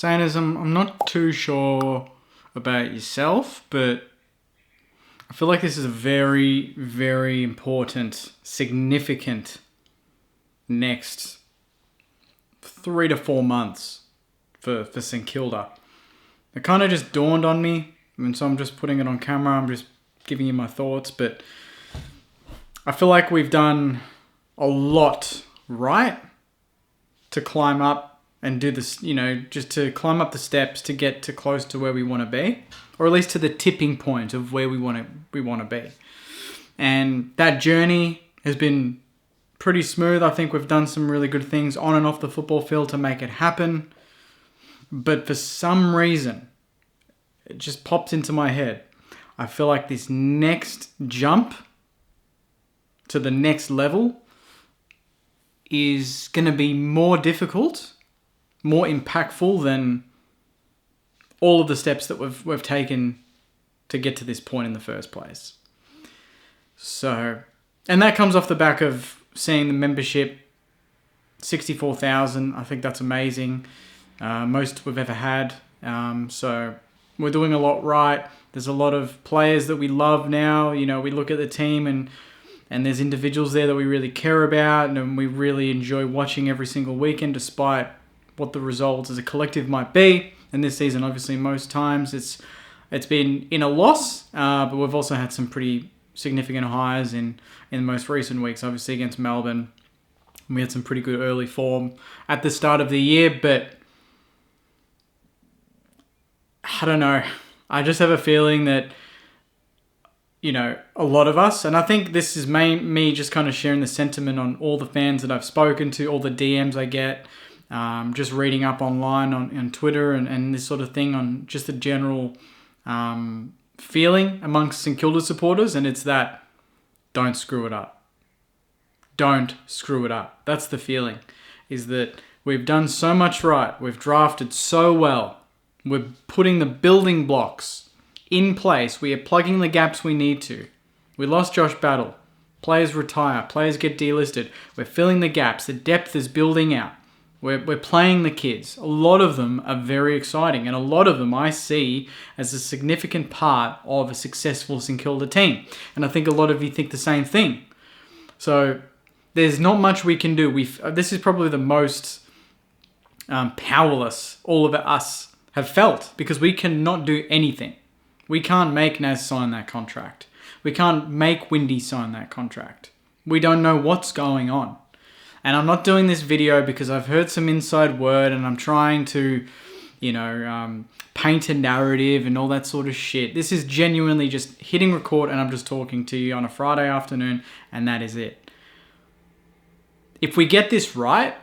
Sanders, I'm not too sure about yourself, but I feel like this is a very, very important, significant next 3 to 4 months for St Kilda. It kind of just dawned on me, and so I'm just putting it on camera. I'm just giving you my thoughts, but I feel like we've done a lot right to climb up and do this, just to climb up the steps to get to close to where we want to be, or at least to the tipping point of where we want to be. And that journey has been pretty smooth. I think we've done some really good things on and off the football field to make it happen. But for some reason, it just popped into my head. I feel like this next jump to the next level is going to be more difficult, more impactful than all of the steps that we've taken to get to this point in the first place. So, and that comes off the back of seeing the membership, 64,000. I think that's amazing. Most we've ever had. So we're doing a lot right. There's a lot of players that we love now. We look at the team and there's individuals there that we really care about and we really enjoy watching every single weekend, despite what the results as a collective might be. And this season, obviously, most times it's been in a loss, but we've also had some pretty significant highs in the most recent weeks. Obviously, against Melbourne, we had some pretty good early form at the start of the year, but I don't know. I just have a feeling that, a lot of us, and I think this is me just kind of sharing the sentiment on all the fans that I've spoken to, all the DMs I get, just reading up online on Twitter and this sort of thing, on just the general feeling amongst St Kilda supporters, and it's that, don't screw it up. Don't screw it up. That's the feeling, is that we've done so much right. We've drafted so well. We're putting the building blocks in place. We are plugging the gaps we need to. We lost Josh Battle. Players retire. Players get delisted. We're filling the gaps. The depth is building out. We're playing the kids. A lot of them are very exciting, and a lot of them I see as a significant part of a successful St Kilda team. And I think a lot of you think the same thing. So there's not much we can do. This is probably the most powerless all of us have felt, because we cannot do anything. We can't make Naz sign that contract. We can't make Windy sign that contract. We don't know what's going on. And I'm not doing this video because I've heard some inside word and I'm trying to, paint a narrative and all that sort of shit. This is genuinely just hitting record and I'm just talking to you on a Friday afternoon, and that is it. If we get this right,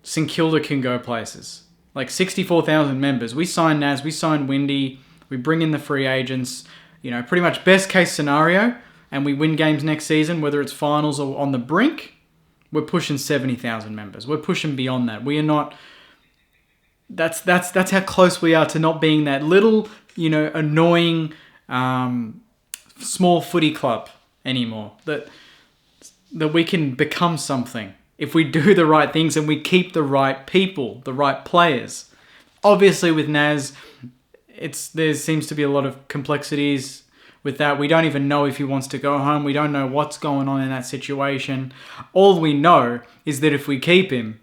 St Kilda can go places. Like 64,000 members. We sign Naz, we sign Windy, we bring in the free agents, pretty much best case scenario, and we win games next season, whether it's finals or on the brink, we're pushing 70,000 members. We're pushing beyond that. We are not, that's how close we are to not being that little, annoying, small footy club anymore. That we can become something if we do the right things and we keep the right people, the right players. Obviously with Naz, there seems to be a lot of complexities with that. We don't even know if he wants to go home. We don't know what's going on in that situation. All we know is that if we keep him,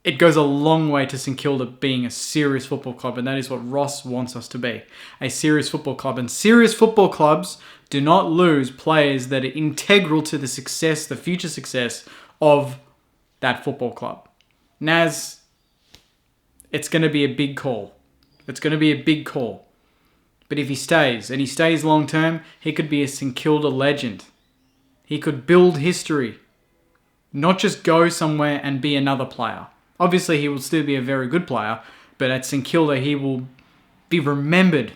it goes a long way to St Kilda being a serious football club, and that is what Ross wants us to be, a serious football club. And serious football clubs do not lose players that are integral to the success, the future success of that football club. Naz, it's going to be a big call. It's going to be a big call. But if he stays, and he stays long term, he could be a St Kilda legend. He could build history. Not just go somewhere and be another player. Obviously, he will still be a very good player, but at St Kilda, he will be remembered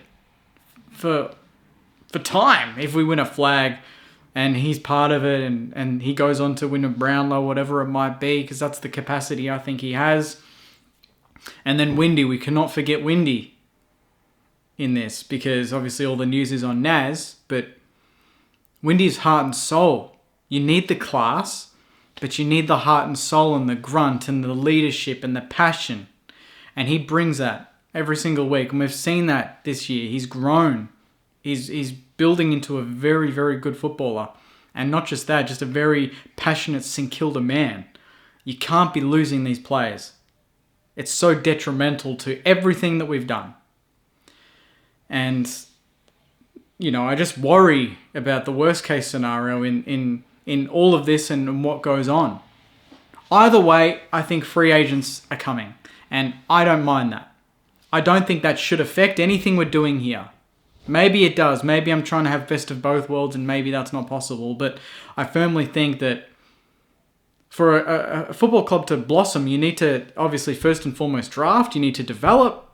for time if we win a flag and he's part of it, and he goes on to win a Brownlow, whatever it might be, because that's the capacity I think he has. And then Windy, we cannot forget Windy in this, because obviously all the news is on Naz, but Windy's heart and soul. You need the class, but you need the heart and soul and the grunt and the leadership and the passion. And he brings that every single week. And we've seen that this year. He's grown. He's building into a very, very good footballer. And not just that, just a very passionate St Kilda man. You can't be losing these players. It's so detrimental to everything that we've done. And, you know, I just worry about the worst case scenario in all of this and what goes on. Either way, I think free agents are coming. And I don't mind that. I don't think that should affect anything we're doing here. Maybe it does. Maybe I'm trying to have best of both worlds and maybe that's not possible. But I firmly think that for a football club to blossom, you need to obviously first and foremost draft. You need to develop.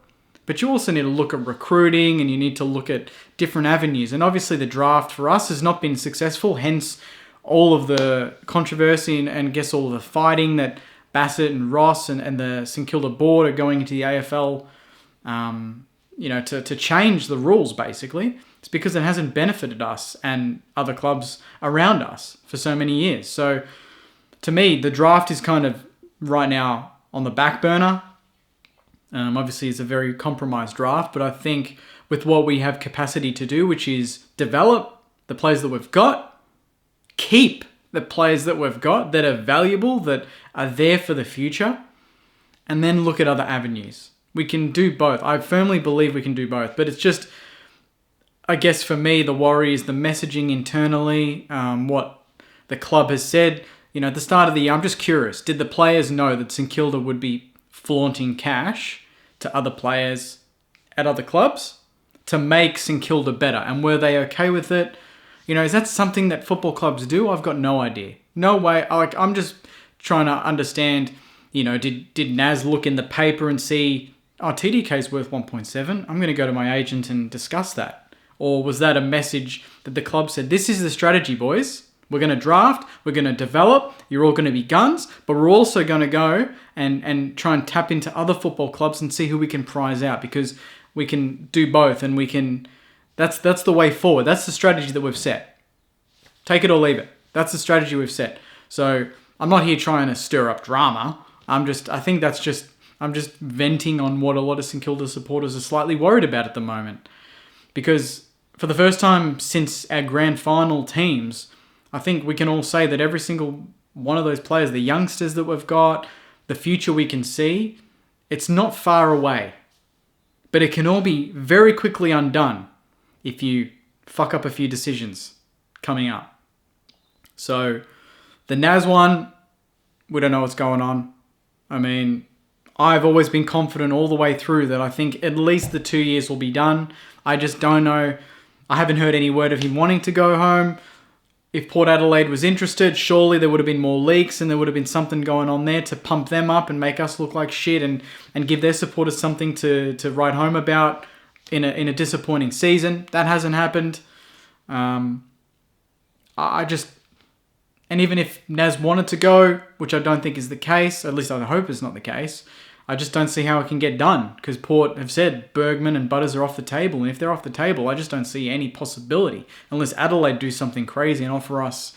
But you also need to look at recruiting and you need to look at different avenues. And obviously the draft for us has not been successful. Hence all of the controversy and I guess all of the fighting that Bassett and Ross and the St Kilda board are going into the AFL, to change the rules, basically. It's because it hasn't benefited us and other clubs around us for so many years. So, to me, the draft is kind of right now on the back burner. Obviously, it's a very compromised draft, but I think with what we have capacity to do, which is develop the players that we've got, keep the players that we've got that are valuable, that are there for the future, and then look at other avenues. We can do both. I firmly believe we can do both. But it's just, I guess for me, the worry is the messaging internally, what the club has said. You know, at the start of the year, I'm just curious. Did the players know that St Kilda would be flaunting cash to other players at other clubs to make St Kilda better? And were they okay with it? You know, is that something that football clubs do? I've got no idea. No way. Like, I'm just trying to understand, you know, did Naz look in the paper and see, oh, TDK's worth 1.7. I'm going to go to my agent and discuss that. Or was that a message that the club said, this is the strategy, boys. We're going to draft, we're going to develop, you're all going to be guns, but we're also going to go and try and tap into other football clubs and see who we can prize out, because we can do both and we can, that's the way forward. That's the strategy that we've set. Take it or leave it. That's the strategy we've set. So I'm not here trying to stir up drama. I'm just venting on what a lot of St Kilda supporters are slightly worried about at the moment. Because for the first time since our grand final teams, I think we can all say that every single one of those players, the youngsters that we've got, the future we can see, it's not far away. But it can all be very quickly undone if you fuck up a few decisions coming up. So the Naz one, we don't know what's going on. I mean, I've always been confident all the way through that I think at least the 2 years will be done. I just don't know. I haven't heard any word of him wanting to go home. If Port Adelaide was interested, surely there would have been more leaks and there would have been something going on there to pump them up and make us look like shit and give their supporters something to write home about in a disappointing season. That hasn't happened. And even if Naz wanted to go, which I don't think is the case, at least I hope it's not the case, I just don't see how it can get done, because Port have said Bergman and Butters are off the table, and if they're off the table, I just don't see any possibility, unless Adelaide do something crazy and offer us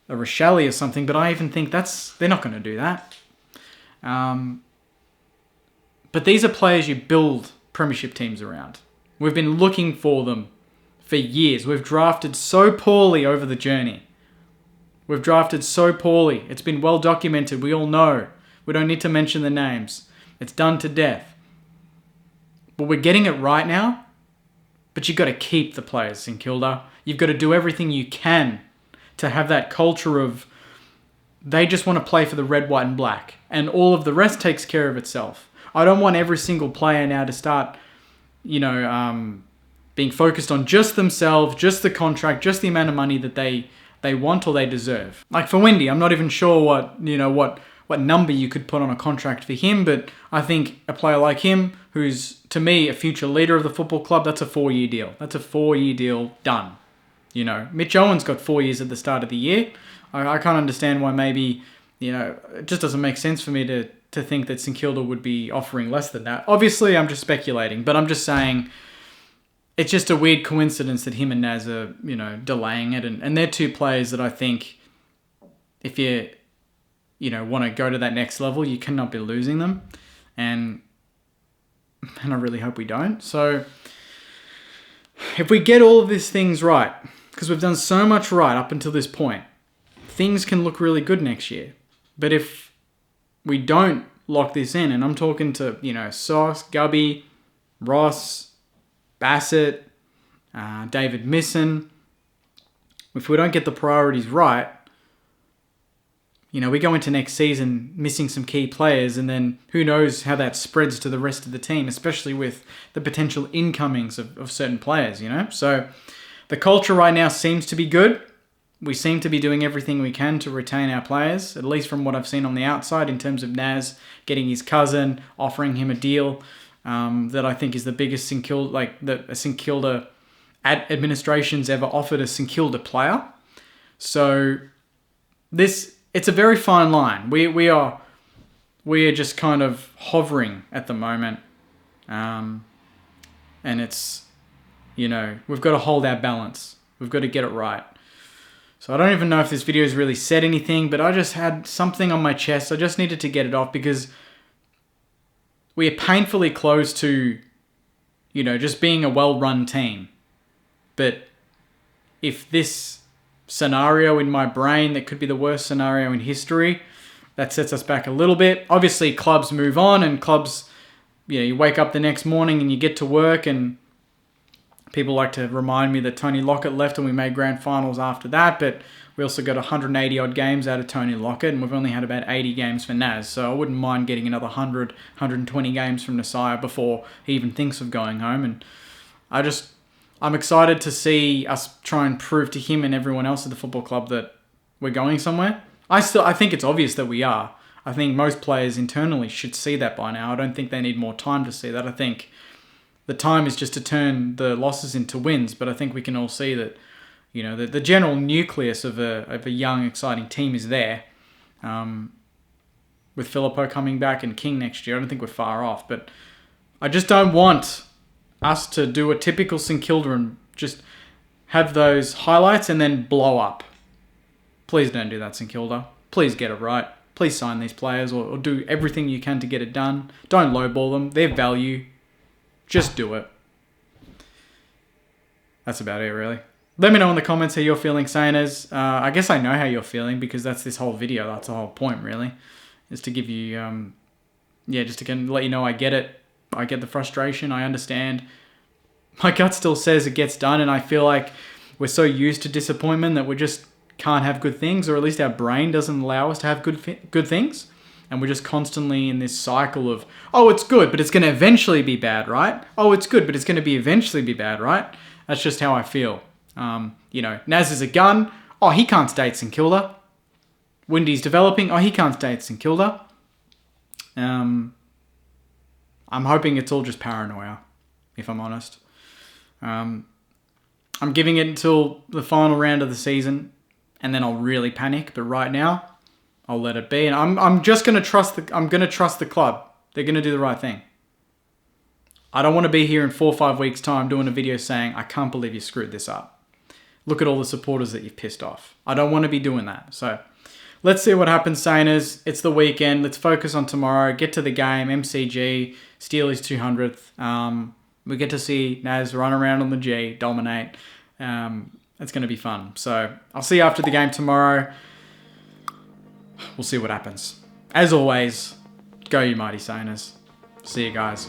a Rochelle or something, but I even think they're not going to do that. But these are players you build premiership teams around. We've been looking for them for years. We've drafted so poorly over the journey. We've drafted so poorly. It's been well documented. We all know. We don't need to mention the names. It's done to death. But we're getting it right now. But you've got to keep the players in Kilda. You've got to do everything you can to have that culture of they just want to play for the red, white and black. And all of the rest takes care of itself. I don't want every single player now to start, being focused on just themselves, just the contract, just the amount of money that they want or they deserve. Like for Wendy, I'm not even sure what number you could put on a contract for him, but I think a player like him, who's to me a future leader of the football club, that's a 4-year deal. That's a 4-year deal done. You know, Mitch Owen's got 4 years at the start of the year. I can't understand why maybe, it just doesn't make sense for me to think that St Kilda would be offering less than that. Obviously, I'm just speculating, but I'm just saying it's just a weird coincidence that him and Naz are, delaying it. And they're two players that I think if you want to go to that next level, you cannot be losing them. And and I really hope we don't. So if we get all of these things right, because we've done so much right up until this point, things can look really good next year. But if we don't lock this in, and I'm talking to, Sauce, Gubby, Ross, Bassett, David Misson, if we don't get the priorities right, we go into next season missing some key players, and then who knows how that spreads to the rest of the team, especially with the potential incomings of certain players, So the culture right now seems to be good. We seem to be doing everything we can to retain our players, at least from what I've seen on the outside, in terms of Naz getting his cousin, offering him a deal that I think is the biggest St Kilda, that St Kilda administration's ever offered a St Kilda player. So it's a very fine line. We are just kind of hovering at the moment, and it's we've got to hold our balance. We've got to get it right. So I don't even know if this video has really said anything, but I just had something on my chest. I just needed to get it off because we are painfully close to, just being a well-run team. But if this scenario in my brain that could be the worst scenario in history, that sets us back a little bit. Obviously, clubs move on, and clubs, you wake up the next morning and you get to work, and people like to remind me that Tony Lockett left and we made grand finals after that, but we also got 180 odd games out of Tony Lockett, and we've only had about 80 games for Naz, so I wouldn't mind getting another 100, 120 games from Nasiah before he even thinks of going home. And I'm excited to see us try and prove to him and everyone else at the football club that we're going somewhere. I think it's obvious that we are. I think most players internally should see that by now. I don't think they need more time to see that. I think the time is just to turn the losses into wins, but I think we can all see that, the general nucleus of a young, exciting team is there. With Filippo coming back and King next year, I don't think we're far off, but I just don't want us to do a typical St Kilda and just have those highlights and then blow up. Please don't do that, St Kilda. Please get it right. Please sign these players or do everything you can to get it done. Don't lowball them. Their value. Just do it. That's about it, really. Let me know in the comments how you're feeling, Saners. I guess I know how you're feeling because that's this whole video. That's the whole point, really, is to give you, just to let you know I get it. I get the frustration. I understand. My gut still says it gets done, and I feel like we're so used to disappointment that we just can't have good things, or at least our brain doesn't allow us to have good things. And we're just constantly in this cycle of, oh, it's good, but it's going to eventually be bad, right? Oh, it's good, but it's going to eventually be bad, right? That's just how I feel. Naz is a gun. Oh, he can't stay at St Kilda. Windy's developing. Oh, he can't stay at St Kilda. I'm hoping it's all just paranoia, if I'm honest. I'm giving it until the final round of the season, and then I'll really panic. But right now, I'll let it be, and I'm just gonna trust the club. They're gonna do the right thing. I don't want to be here in 4 or 5 weeks' time doing a video saying, I can't believe you screwed this up. Look at all the supporters that you've pissed off. I don't want to be doing that. So let's see what happens, Saners. It's the weekend. Let's focus on tomorrow. Get to the game. MCG. Steal his 200th. We get to see Naz run around on the G, dominate. It's going to be fun. So I'll see you after the game tomorrow. We'll see what happens. As always, go you mighty Saners. See you guys.